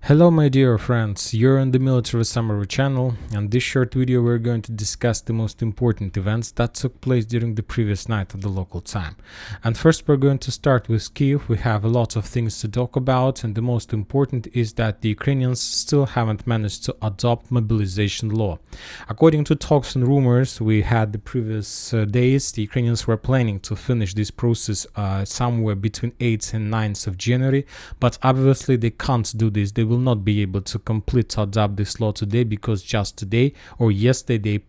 Hello my dear friends, you're on the Military Summary channel, and this short video we're going to discuss the most important events that took place during the previous night at the local time. And first we're going to start with Kyiv. We have a lot of things to talk about, and the most important is that the Ukrainians still haven't managed to adopt mobilization law. According to talks and rumors we had the previous days, the Ukrainians were planning to finish this process somewhere between 8th and 9th of January, but obviously they can't do this. They will not be able to complete to adopt this law today, because just today or yesterday they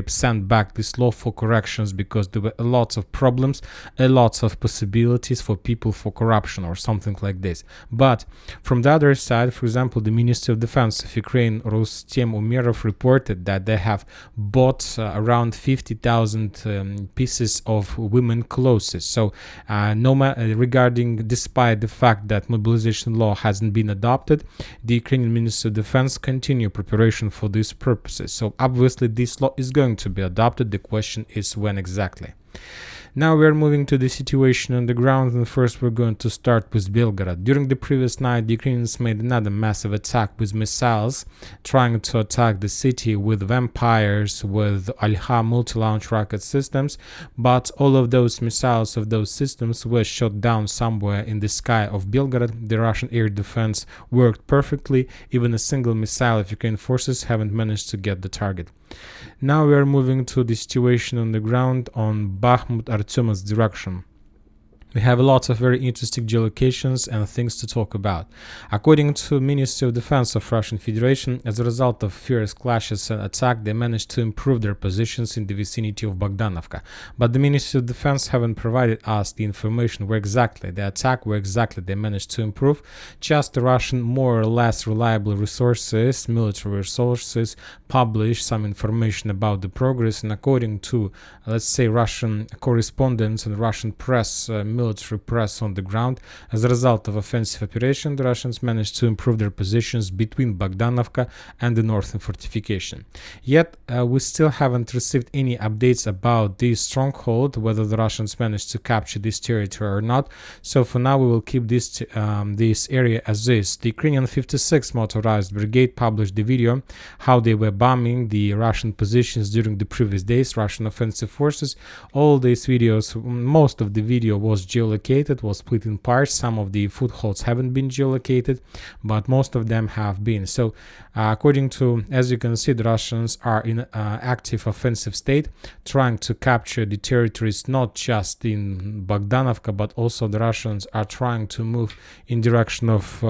sent back this law for corrections, because there were a lot of problems, a lot of possibilities for people for corruption or something like this. But from the other side, for example, the Ministry of Defense of Ukraine, Rustem Umerov, reported that they have bought around 50,000 pieces of women clothes. So despite the fact that mobilization law hasn't been adopted, the Ukrainian Ministry of Defense continue preparation for these purposes. So obviously this law is going to be adopted. The question is when exactly. Now we are moving to the situation on the ground, and first we're going to start with Belgorod. During the previous night, the Ukrainians made another massive attack with missiles, trying to attack the city with vampires, with Alha multi-launch rocket systems, but all of those missiles of those systems were shot down somewhere in the sky of Belgorod. The Russian air defense worked perfectly. Even a single missile of Ukrainian forces haven't managed to get the target. Now we are moving to the situation on the ground on Bakhmut direction. We have a lot of very interesting geolocations and things to talk about. According to Ministry of Defense of Russian Federation, as a result of fierce clashes and attack, they managed to improve their positions in the vicinity of Bogdanovka. But the Ministry of Defense haven't provided us the information where exactly they managed to improve. Just the Russian more or less reliable resources, military resources, publish some information about the progress, and according to, let's say, Russian correspondents and Russian press, military press on the ground, as a result of offensive operation, the Russians managed to improve their positions between Bogdanovka and the northern fortification. Yet we still haven't received any updates about this stronghold, whether the Russians managed to capture this territory or not. So for now we will keep this area as is. The Ukrainian 56th Motorized Brigade published the video how they were bombing the Russian positions during the previous days, Russian offensive forces. All these videos, most of the video was geolocated, was split in parts. Some of the footholds haven't been geolocated, but most of them have been. So according to, as you can see, the Russians are in active offensive state, trying to capture the territories not just in Bogdanovka, but also the Russians are trying to move in direction of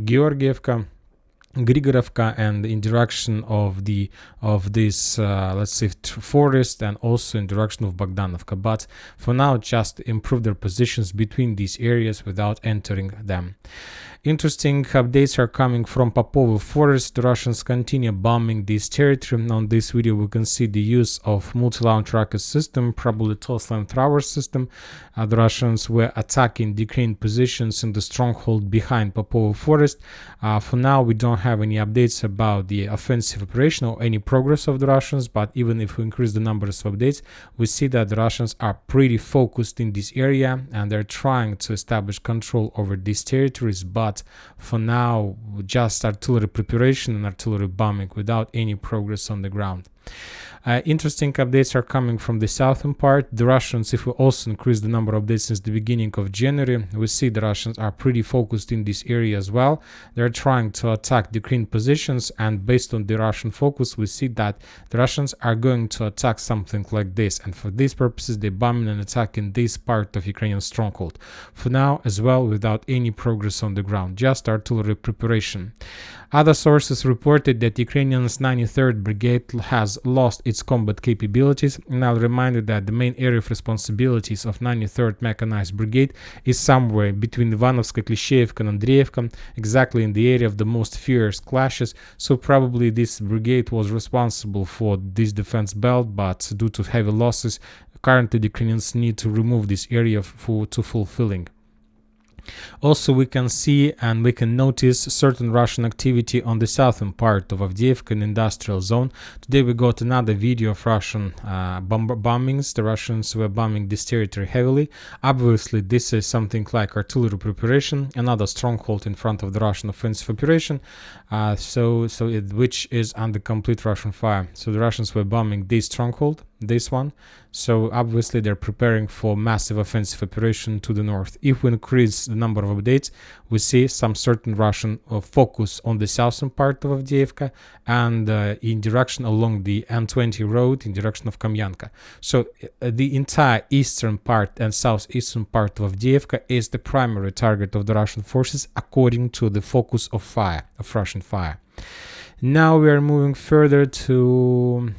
Georgievka, Grigorovka, and in direction of this let's say forest, and also in direction of Bogdanovka. But for now, just improve their positions between these areas without entering them. Interesting updates are coming from Popovo Forest. The Russians continue bombing this territory. On this video we can see the use of multi-launch rocket system, probably flamethrower system. The Russians were attacking the Ukrainian positions in the stronghold behind Popovo Forest. For now we don't have any updates about the offensive operation or any progress of the Russians, but even if we increase the numbers of updates, we see that the Russians are pretty focused in this area and they're trying to establish control over these territories. But for now, just artillery preparation and artillery bombing without any progress on the ground. Interesting updates are coming from the southern part. The Russians, if we also increase the number of days since the beginning of January, we see the Russians are pretty focused in this area as well. They're trying to attack the Ukrainian positions, and based on the Russian focus, we see that the Russians are going to attack something like this. And for these purposes, they're bombing and attacking this part of Ukrainian stronghold. For now, as well, without any progress on the ground, just artillery preparation. Other sources reported that Ukrainian's 93rd Brigade has lost its combat capabilities, and I'll remind you that the main area of responsibilities of 93rd Mechanized Brigade is somewhere between Ivanovska, Klishchiivka and Andreevka, exactly in the area of the most fierce clashes. So probably this brigade was responsible for this defense belt, but due to heavy losses, currently the Ukrainians need to remove this area to fulfilling. Also, we can see and we can notice certain Russian activity on the southern part of Avdiivka in industrial zone. Today we got another video of Russian bombings. The Russians were bombing this territory heavily. Obviously, this is something like artillery preparation, another stronghold in front of the Russian offensive operation, which is under complete Russian fire. So the Russians were bombing this stronghold, this one. So obviously they're preparing for massive offensive operation to the north. If we increase the number of updates, we see some certain Russian focus on the southern part of Avdiivka and in direction along the N20 road in direction of Kamyanka. So the entire eastern part and southeastern part of Avdiivka is the primary target of the Russian forces according to the focus of fire, of Russian fire. Now we are moving further to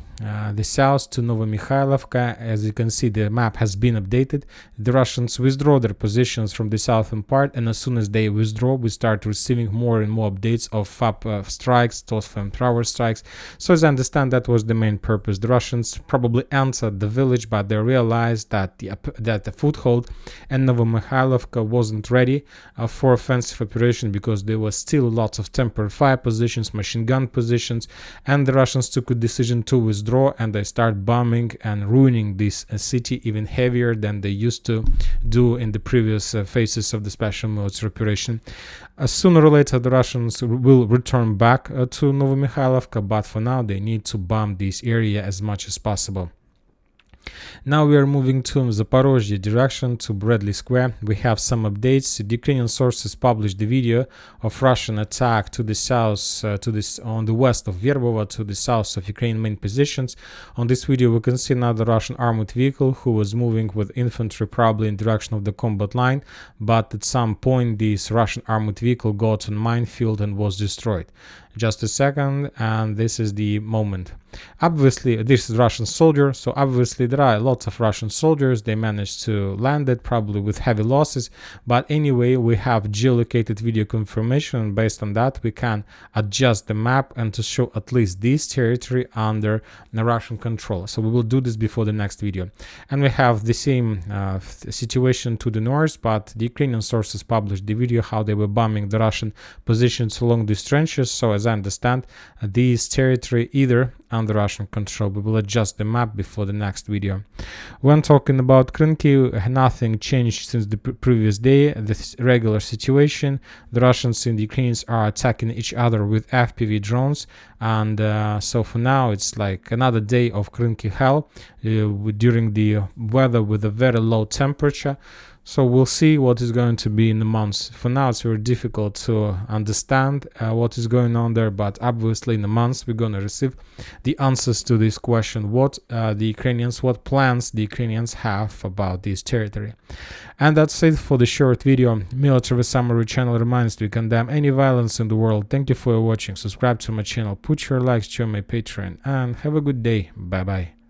the south, to Novomykhailivka. As you can see, the map has been updated. The Russians withdraw their positions from the southern part, and as soon as they withdraw, we start receiving more and more updates of FAP strikes, TOSFM power strikes. So as I understand, that was the main purpose. The Russians probably entered the village, but they realized that the foothold and Novomykhailivka wasn't ready for offensive operation because there was still lots of temporary fire positions, machine gun positions, and the Russians took a decision to withdraw, and they start bombing and ruining this city even heavier than they used to do in the previous phases of the special military operation. Sooner or later the Russians will return back to Novomykhailivka, but for now they need to bomb this area as much as possible. Now we are moving to Zaporizhzhia direction, to Bradley Square. We have some updates. The Ukrainian sources published the video of Russian attack to the south, on the west of Verbovo, to the south of Ukrainian main positions. On this video we can see another Russian armored vehicle who was moving with infantry probably in direction of the combat line, but at some point this Russian armored vehicle got on minefield and was destroyed. Just a second, and this is the moment. Obviously this is Russian soldier, so obviously there are lots of Russian soldiers. They managed to land it probably with heavy losses, but anyway we have geolocated video confirmation. Based on that we can adjust the map and to show at least this territory under the Russian control. So we will do this before the next video. And we have the same situation to the north, but the Ukrainian sources published the video how they were bombing the Russian positions along these trenches. So as I understand, this territory either under Russian control. We will adjust the map before the next video. When talking about Krynky, nothing changed since the previous day. The regular situation. The Russians and the Ukrainians are attacking each other with FPV drones, and so for now it's like another day of Krynky hell during the weather with a very low temperature. So we'll see what is going to be in the months. For now it's very difficult to understand what is going on there, but obviously in the months we're going to receive the answers to this question, what plans the Ukrainians have about this territory. And that's it for the short video. Military Summary channel reminds to condemn any violence in the world. Thank you for watching. Subscribe to my channel, put your likes, join my Patreon, and have a good day. Bye bye.